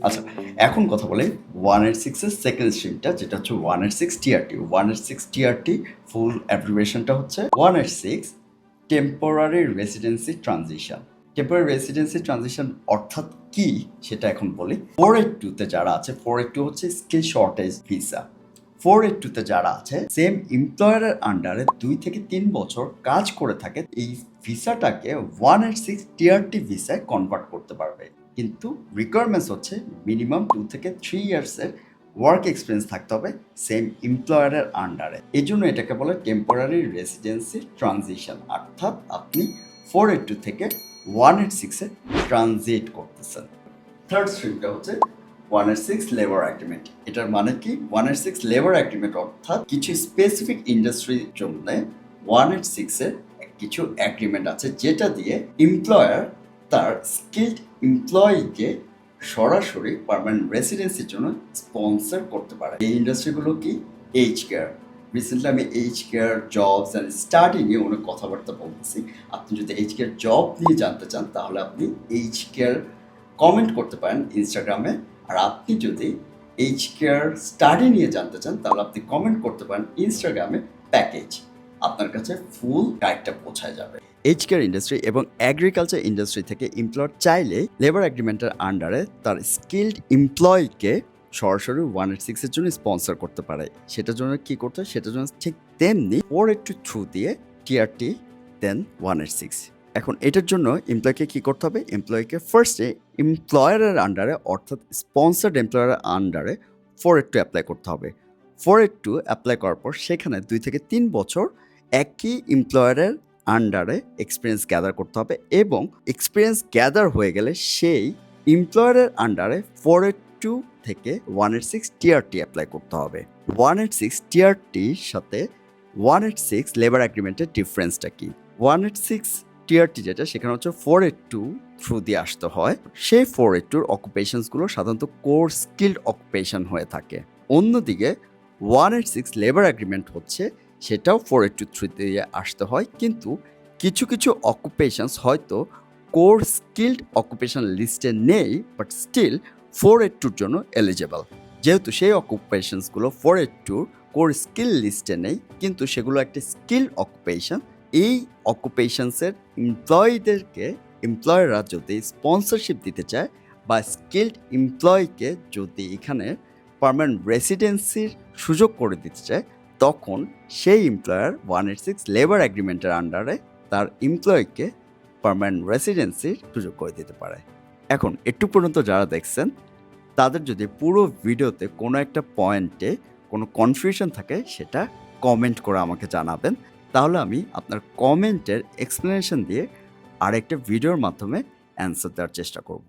আচ্ছা, এখন কথা বলি 186 এর সেকেন্ড স্ট্রিমটা, যেটা হচ্ছে 186 টিআরটি। 186 টিআরটি ফুল অ্যাব্রিভিয়েশনটা হচ্ছে 186 temporary residency transition. Temporary residency transition অর্থাৎ কি সেটা এখন বলি। 482 তে যারা আছে, 482 হচ্ছে স্কিল শর্টেজ ভিসা। 482 তে যারা আছে সেম এমপ্লয়ারের আন্ডারে 2 থেকে 3 বছর কাজ করে থাকে, এই ভিসাটাকে 186 টিআরটি ভিসায় কনভার্ট করতে পারবে। কিন্তু রিকোয়ারমেন্টস হচ্ছে মিনিমাম 2 থেকে 3 ইয়ার্সের ওয়ার্ক এক্সপিরিয়েন্স থাকতে হবে সেম এমপ্লয়ারের আন্ডারে। এই জন্য এটাকে বলে টেম্পোরারি রেসিডেন্সি ট্রানজিশন, অর্থাৎ আপনি 482 থেকে 186 এ ট্রানজিট করতেছেন। থার্ড স্ট্রিমটা হচ্ছে 186 লেবার এগ্রিমেন্ট। এটার মানে কি? 186 লেবার এগ্রিমেন্ট অর্থাৎ কিছু স্পেসিফিক ইন্ডাস্ট্রির জন্য 186 এর কিছু এগ্রিমেন্ট আছে, যেটা দিয়ে এমপ্লয়ার তার স্কিলড এমপ্লয়িকে সরাসরি পার্মানেন্ট রেসিডেন্সির জন্য স্পন্সর করতে পারে। এই ইন্ডাস্ট্রিগুলো কি? H care. রিসেন্টলি আমি H care jobs and study নিয়ে অনেক কথাবার্তা বলতেছি। আপনি যদি এইচ কেয়ার জব নিয়ে জানতে চান তাহলে আপনি এইচ কেয়ার কমেন্ট করতে পারেন ইনস্টাগ্রামে। আর আপনি যদি এইচ কেয়ার স্টাডি নিয়ে জানতে চান তাহলে আপনি কমেন্ট করতে পারেন ইনস্টাগ্রামে প্যাকেজ। আপনার কাছে ফুল গাইডটা পৌঁছায় যাবে। এইচ কেয়ার ইন্ডাস্ট্রি এবং এগ্রিকালচার ইন্ডাস্ট্রি থেকে এমপ্লয়ার চাইলে লেবার এগ্রিমেন্টের আন্ডারে তার স্কিলড এমপ্লয়িকে সরাসরি 186 এর জন্য স্পন্সর করতে পারে। সেটার জন্য কি করতে হয়? সেটার জন্য ঠিক তেমনি 482 থ্রু দিয়ে টিআরটি দেন 186। এখন এটার জন্য এমপ্লয়কে কি করতে হবে? এমপ্লয়িকে ফার্স্টে এমপ্লয়ারের আন্ডারে অর্থাৎ স্পন্সার্ড এমপ্লয়ারের আন্ডারে 482 অ্যাপ্লাই করতে হবে। 482 অ্যাপ্লাই করার পর সেখানে 2 থেকে 3 বছর একই এমপ্লয়ারের আন্ডারে এক্সপিরিয়েন্স গ্যাদার করতে হবে এবং এক্সপিরিয়েন্স গ্যাদার হয়ে গেলে সেই এমপ্লয়ারের আন্ডারে 482 থেকে 186 টিআরটি অ্যাপ্লাই করতে হবে। 186 টিআরটির সাথে 186 লেবার এগ্রিমেন্টের ডিফারেন্সটা কি? 186 টিআরটি যেটা, সেখানে হচ্ছে 482 থ্রু দিয়ে আসতে হয়। সেই 482 অকুপেশনসগুলো সাধারণত কোর স্কিল্ড অকুপেশন হয়ে থাকে। অন্যদিকে 186 লেবার এগ্রিমেন্ট হচ্ছে সেটাও 482 থ্রু দিয়ে আসতে হয়, কিন্তু কিছু কিছু অকুপেশনস হয়তো কোর স্কিল্ড অকুপেশন লিস্টে নেই, বাট স্টিল 482 জন্য এলিজেবল। যেহেতু সেই অকুপেশনসগুলো 482 কোর স্কিল লিস্টে নেই, কিন্তু সেগুলো একটা স্কিল অকুপেশন, এই অকুপেশনসের এমপ্লয়ীদেরকে এমপ্লয়াররা যদি স্পন্সরশিপ দিতে চায় বা স্কিল্ড এমপ্লয়িকে যদি এখানে পার্মানেন্ট রেসিডেন্সির সুযোগ করে দিতে চায়, তখন সেই এমপ্লয়ার 186 লেবার এগ্রিমেন্টের আন্ডারে তার এমপ্লয়িকে পার্মানেন্ট রেসিডেন্সির সুযোগ করে দিতে পারে। এখন একটু পর্যন্ত যারা দেখছেন তাদের যদি পুরো ভিডিওতে কোনো একটা পয়েন্টে কোনো কনফিউশন থাকে সেটা কমেন্ট করে আমাকে জানাবেন, তাহলে আমি আপনার কমেন্টের এক্সপ্লেনেশন দিয়ে আরেকটা ভিডিওর মাধ্যমে অ্যান্সার দেওয়ার চেষ্টা করব।